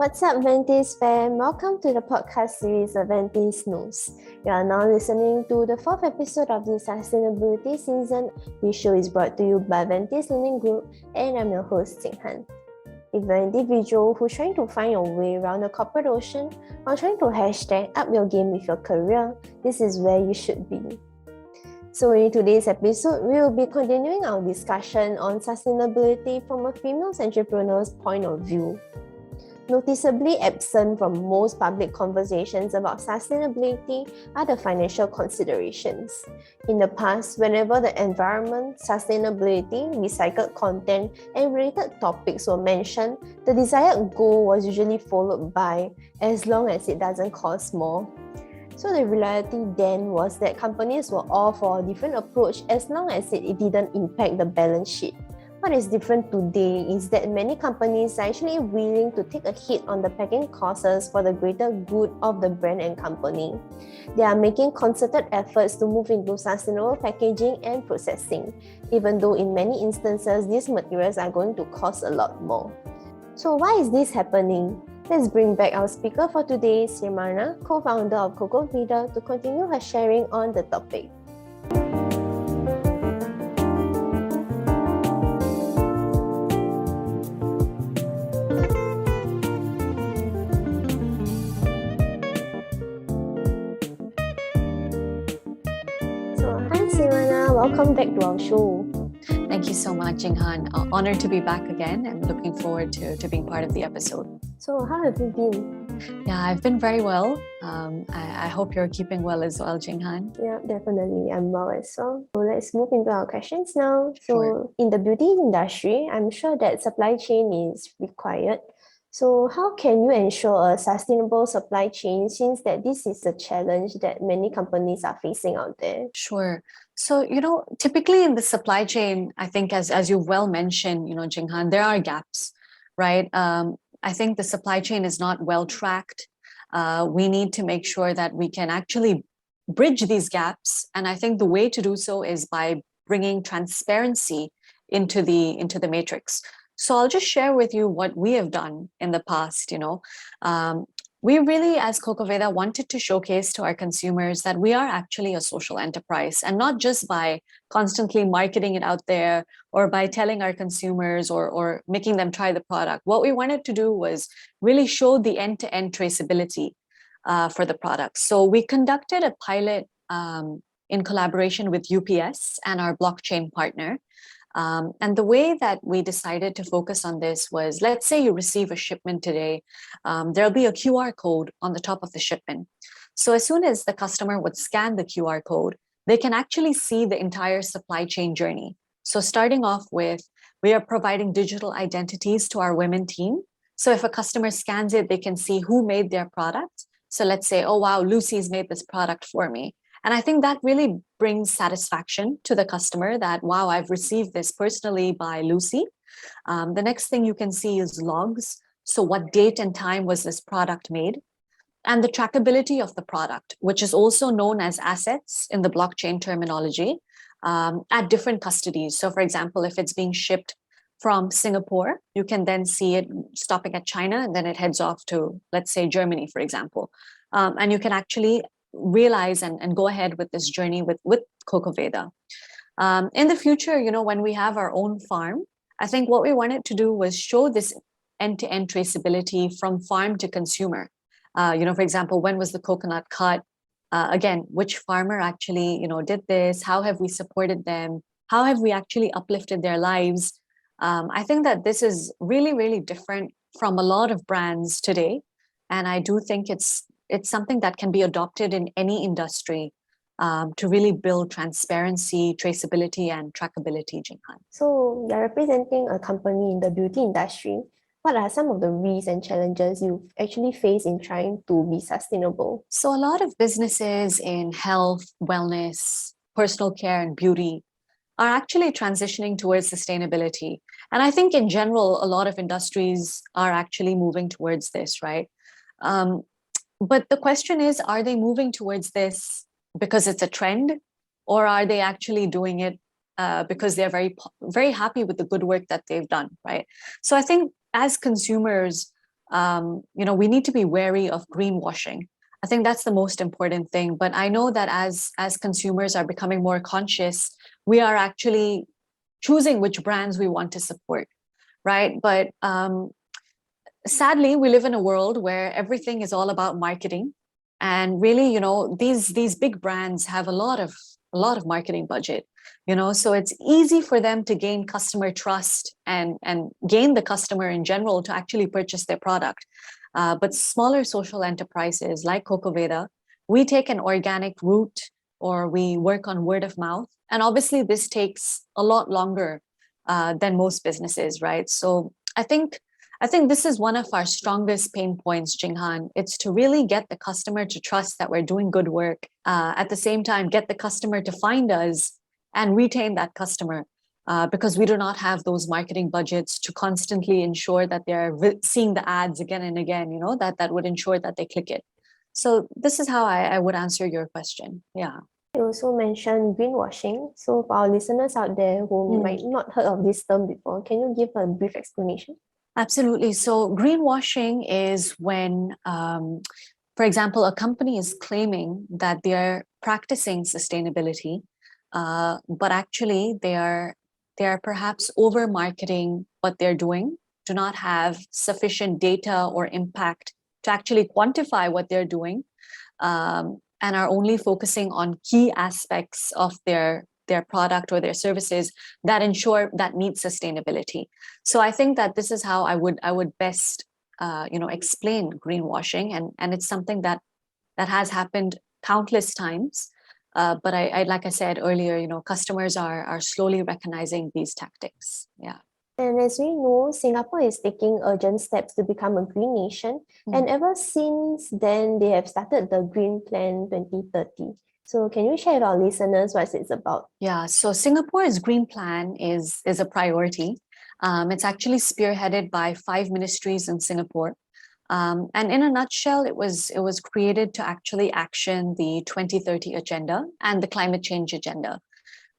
What's up, Aventis fam? Welcome to the podcast series Aventis Knows. You are now listening to the 4th episode of the Sustainability Season. This show is brought to you by Aventis Learning Group, and I'm your host, 𝗟𝗯. If you're an individual who's trying to find your way around the corporate ocean or trying to hashtag up your game with your career, this is where you should be. So in today's episode, we will be continuing our discussion on sustainability from a female entrepreneur's point of view. Noticeably absent from most public conversations about sustainability are the financial considerations. In the past, whenever the environment, sustainability, recycled content, and related topics were mentioned, the desired goal was usually followed by as long as it doesn't cost more. So the reality then was that companies were all for a different approach as long as it didn't impact the balance sheet. What is different today is that many companies are actually willing to take a hit on the packing costs for the greater good of the brand and company. They are making concerted efforts to move into sustainable packaging and processing, even though in many instances these materials are going to cost a lot more. So why is this happening? Let's bring back our speaker for today, Simarna, co-founder of Coco Veda, to continue her sharing on the topic. Simarna, welcome back to our show. Thank you so much, 𝗟𝗯𝗀. Honored to be back again and looking forward to being part of the episode. So how have you been? Yeah, I've been very well. I hope you're keeping well as well, 𝗟𝗯𝗀. Yeah, definitely. I'm well as well. So let's move into our questions now. So Sure. In the beauty industry, I'm sure that supply chain is required. So how can you ensure a sustainable supply chain since that this is a challenge that many companies are facing out there? Sure. So, typically in the supply chain, I think as you well mentioned, 𝗟𝗯𝗀, there are gaps, right? I think the supply chain is not well tracked. We need to make sure that we can actually bridge these gaps. And I think the way to do so is by bringing transparency into the matrix. So I'll just share with you what we have done in the past. We really, as Coco Veda, wanted to showcase to our consumers that we are actually a social enterprise, and not just by constantly marketing it out there or by telling our consumers or making them try the product. What we wanted to do was really show the end-to-end traceability for the product. So we conducted a pilot in collaboration with UPS and our blockchain partner. And the way that we decided to focus on this was, let's say you receive a shipment today, there'll be a QR code on the top of the shipment. So as soon as the customer would scan the QR code, they can actually see the entire supply chain journey. So starting off with, we are providing digital identities to our women team. So if a customer scans it, they can see who made their product. So let's say, oh, wow, Lucy's made this product for me. And I think that really brings satisfaction to the customer that, wow, I've received this personally by Lucy. The next thing you can see is logs. So what date and time was this product made? And the trackability of the product, which is also known as assets in the blockchain terminology, at different custodies. So for example, if it's being shipped from Singapore, you can then see it stopping at China, and then it heads off to, let's say, Germany, for example. And you can actually realize and go ahead with this journey with Coco Veda. In the future, when we have our own farm, I think what we wanted to do was show this end-to-end traceability from farm to consumer. For example, when was the coconut cut? Again, which farmer actually, did this? How have we supported them? How have we actually uplifted their lives? I think that this is really, really different from a lot of brands today. And I do think it's something that can be adopted in any industry to really build transparency, traceability, and trackability, 𝗟𝗯𝗀. So you're representing a company in the beauty industry. What are some of the risks and challenges you've actually faced in trying to be sustainable? So a lot of businesses in health, wellness, personal care, and beauty are actually transitioning towards sustainability. And I think in general, a lot of industries are actually moving towards this, right? But the question is, are they moving towards this because it's a trend, or are they actually doing it because they're very, very happy with the good work that they've done, right? So I think as consumers, we need to be wary of greenwashing. I think that's the most important thing. But I know that as consumers are becoming more conscious, we are actually choosing which brands we want to support, right? But sadly, we live in a world where everything is all about marketing, and really, these big brands have a lot of marketing budget. So it's easy for them to gain customer trust and gain the customer in general to actually purchase their product. But smaller social enterprises like Coco Veda, we take an organic route, or we work on word of mouth. And obviously this takes a lot longer than most businesses, right? So I think this is one of our strongest pain points, Jinghan. It's to really get the customer to trust that we're doing good work. At the same time, get the customer to find us and retain that customer, because we do not have those marketing budgets to constantly ensure that they're seeing the ads again and again, that would ensure that they click it. So this is how I would answer your question. Yeah. You also mentioned greenwashing. So for our listeners out there who might not heard of this term before, can you give a brief explanation? Absolutely. So greenwashing is when, for example, a company is claiming that they are practicing sustainability, but actually they are perhaps over marketing what they're doing, do not have sufficient data or impact to actually quantify what they're doing, and are only focusing on key aspects of their product or their services that meet sustainability. So I think that this is how I would best explain greenwashing, and it's something that has happened countless times. But I like I said earlier, customers are slowly recognizing these tactics. Yeah. And as we know, Singapore is taking urgent steps to become a green nation. And ever since then, they have started the Green Plan 2030. So can you share with our listeners what it's about? Yeah, so Singapore's Green Plan is a priority. It's actually spearheaded by 5 ministries in Singapore. And in a nutshell, it was created to actually action the 2030 agenda and the climate change agenda,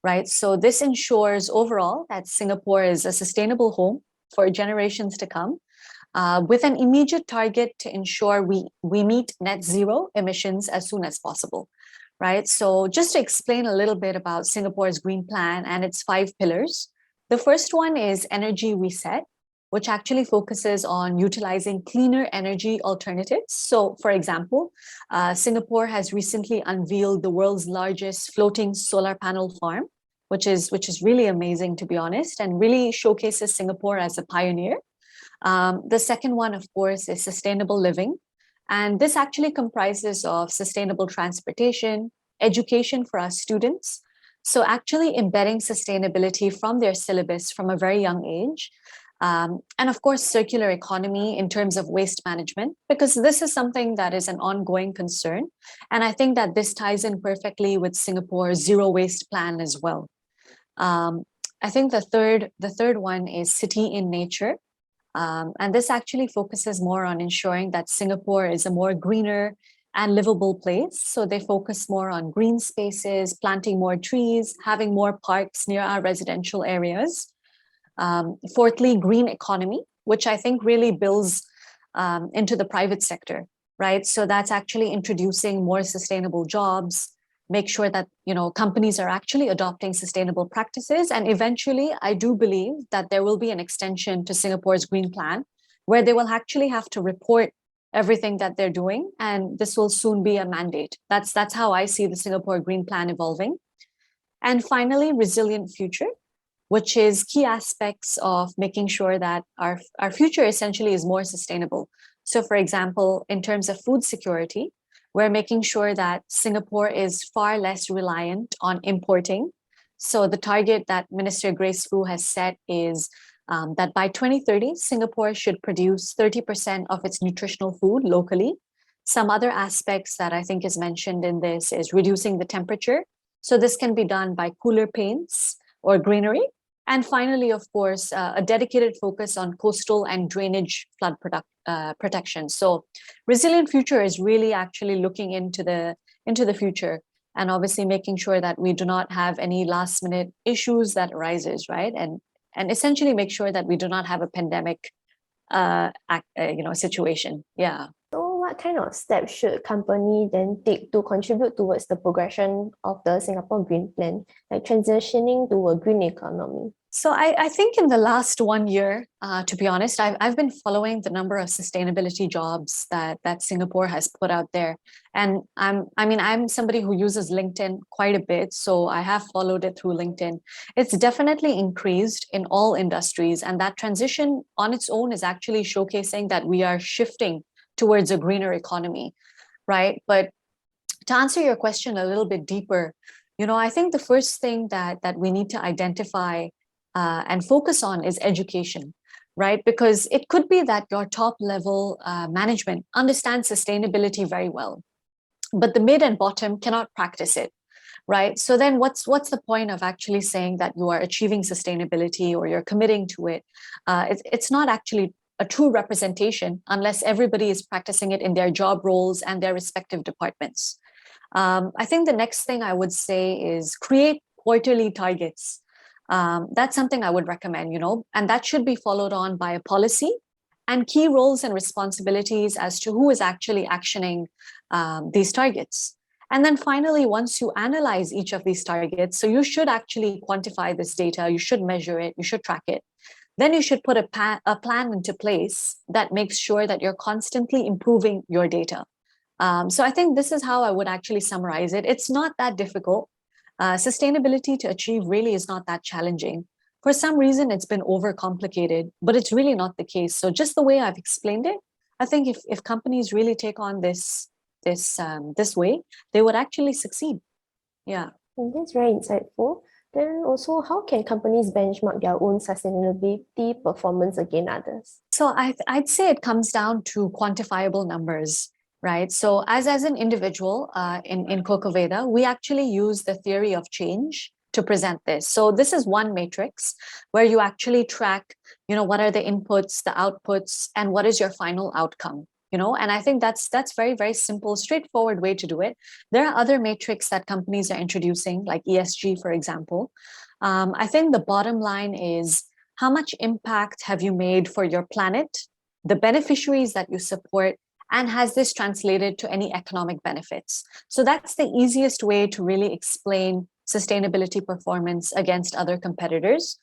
right? So this ensures overall that Singapore is a sustainable home for generations to come, with an immediate target to ensure we meet net zero emissions as soon as possible, right? So just to explain a little bit about Singapore's Green Plan and its 5 pillars, the first one is Energy Reset, which actually focuses on utilizing cleaner energy alternatives. So, for example, Singapore has recently unveiled the world's largest floating solar panel farm, which is really amazing, to be honest, and really showcases Singapore as a pioneer. The second one, of course, is sustainable living. And this actually comprises of sustainable transportation, education for our students. So actually embedding sustainability from their syllabus from a very young age. And of course, circular economy in terms of waste management, because this is something that is an ongoing concern. And I think that this ties in perfectly with Singapore's zero waste plan as well. I think the third one is city in nature. And this actually focuses more on ensuring that Singapore is a more greener and livable place. So they focus more on green spaces, planting more trees, having more parks near our residential areas. Fourthly, green economy, which I think really builds into the private sector, right? So that's actually introducing more sustainable jobs, make sure that companies are actually adopting sustainable practices. And eventually, I do believe that there will be an extension to Singapore's Green Plan, where they will actually have to report everything that they're doing. And this will soon be a mandate. That's how I see the Singapore Green Plan evolving. And finally, resilient future, which is key aspects of making sure that our future essentially is more sustainable. So for example, in terms of food security, we're making sure that Singapore is far less reliant on importing. So the target that Minister Grace Fu has set is that by 2030, Singapore should produce 30% of its nutritional food locally. Some other aspects that I think is mentioned in this is reducing the temperature. So this can be done by cooler paints or greenery. And finally, of course, a dedicated focus on coastal and drainage flood protection. So resilient future is really actually looking into the future, and obviously making sure that we do not have any last minute issues that arises, right? And essentially make sure that we do not have a pandemic situation. Yeah. So what kind of steps should company then take to contribute towards the progression of the Singapore Green Plan, like transitioning to a green economy? So I think in the last 1 year, to be honest, I've been following the number of sustainability jobs that Singapore has put out there. And I'm somebody who uses LinkedIn quite a bit, so I have followed it through LinkedIn. It's definitely increased in all industries, and that transition on its own is actually showcasing that we are shifting towards a greener economy, right? But to answer your question a little bit deeper, I think the first thing that we need to identify and focus on is education, right? Because it could be that your top level management understands sustainability very well, but the mid and bottom cannot practice it, right? So then what's the point of actually saying that you are achieving sustainability or you're committing to it? It's not actually a true representation unless everybody is practicing it in their job roles and their respective departments. I think the next thing I would say is create quarterly targets. That's something I would recommend, and that should be followed on by a policy and key roles and responsibilities as to who is actually actioning these targets. And then finally, once you analyze each of these targets, so you should actually quantify this data, you should measure it, you should track it. Then you should put a plan into place that makes sure that you're constantly improving your data. So I think this is how I would actually summarize it. It's not that difficult. Sustainability to achieve really is not that challenging. For some reason, it's been overcomplicated, but it's really not the case. So just the way I've explained it, I think if companies really take on this way, they would actually succeed. Yeah. That's very insightful. Then also, how can companies benchmark their own sustainability performance against others? So I'd say it comes down to quantifiable numbers, right? So as an individual in Coco Veda, we actually use the theory of change to present this. So this is one matrix where you actually track, what are the inputs, the outputs, and what is your final outcome. And I think that's very, very simple, straightforward way to do it. There are other metrics that companies are introducing, like ESG, for example. I think the bottom line is how much impact have you made for your planet, the beneficiaries that you support, and has this translated to any economic benefits? So that's the easiest way to really explain sustainability performance against other competitors.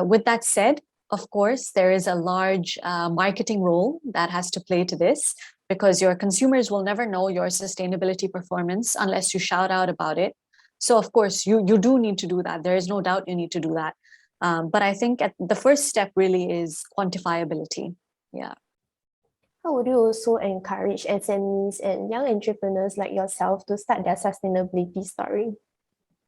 With that said, of course, there is a large marketing role that has to play to this, because your consumers will never know your sustainability performance unless you shout out about it. So of course, you do need to do that. There is no doubt you need to do that. But I think the first step really is quantifiability. Yeah. How would you also encourage SMEs and young entrepreneurs like yourself to start their sustainability story?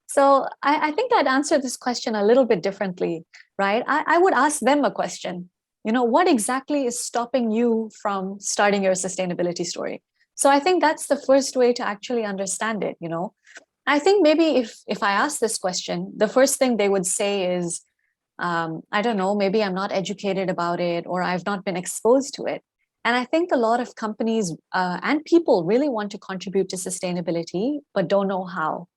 So I think I'd answer this question a little bit differently, right? I would ask them a question. What exactly is stopping you from starting your sustainability story? So I think that's the first way to actually understand it. I think maybe if I ask this question, the first thing they would say is, I don't know, maybe I'm not educated about it, or I've not been exposed to it. And I think a lot of companies and people really want to contribute to sustainability, but don't know how.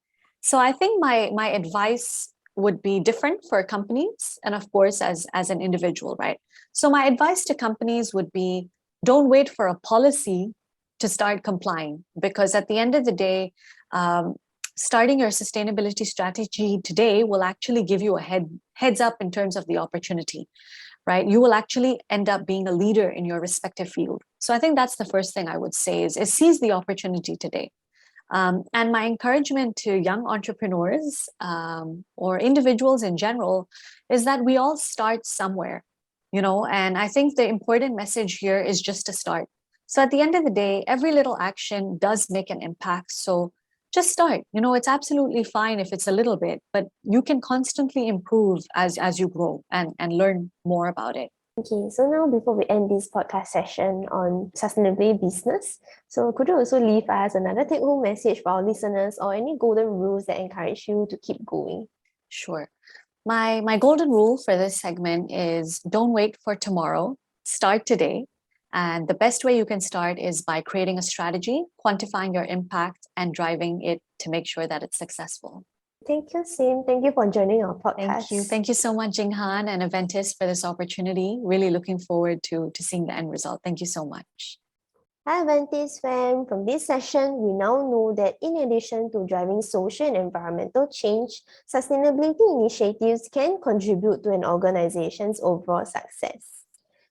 So I think my advice would be different for companies and of course as an individual, right? So my advice to companies would be, don't wait for a policy to start complying, because at the end of the day, starting your sustainability strategy today will actually give you a heads up in terms of the opportunity, right? You will actually end up being a leader in your respective field. So I think that's the first thing I would say is seize the opportunity today. And my encouragement to young entrepreneurs or individuals in general is that we all start somewhere, and I think the important message here is just to start. So at the end of the day, every little action does make an impact. So just start. It's absolutely fine if it's a little bit, but you can constantly improve as you grow and learn more about it. Okay, so now before we end this podcast session on sustainability business, so could you also leave us another take-home message for our listeners, or any golden rules that encourage you to keep going? Sure. My golden rule for this segment is don't wait for tomorrow, start today. And the best way you can start is by creating a strategy, quantifying your impact, and driving it to make sure that it's successful. Thank you, Sim. Thank you for joining our podcast. Thank you. Thank you so much, 𝗟𝗯𝗃 and Aventis, for this opportunity. Really looking forward to seeing the end result. Thank you so much. Hi, Aventis fam. From this session, we now know that in addition to driving social and environmental change, sustainability initiatives can contribute to an organization's overall success.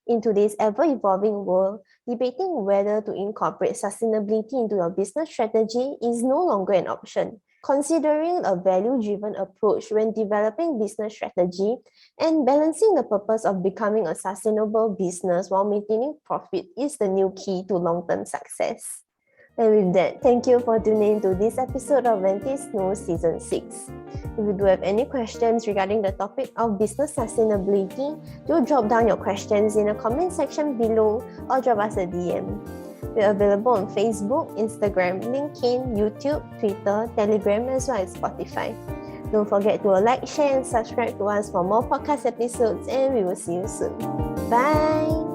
In today's ever-evolving world, debating whether to incorporate sustainability into your business strategy is no longer an option. Considering a value-driven approach when developing business strategy and balancing the purpose of becoming a sustainable business while maintaining profit is the new key to long-term success. And with that, thank you for tuning into this episode of Aventis News Season 6. If you do have any questions regarding the topic of business sustainability, do drop down your questions in the comment section below or drop us a DM. We're available on Facebook, Instagram, LinkedIn, YouTube, Twitter, Telegram, as well as Spotify. Don't forget to like, share, and subscribe to us for more podcast episodes, and we will see you soon. Bye!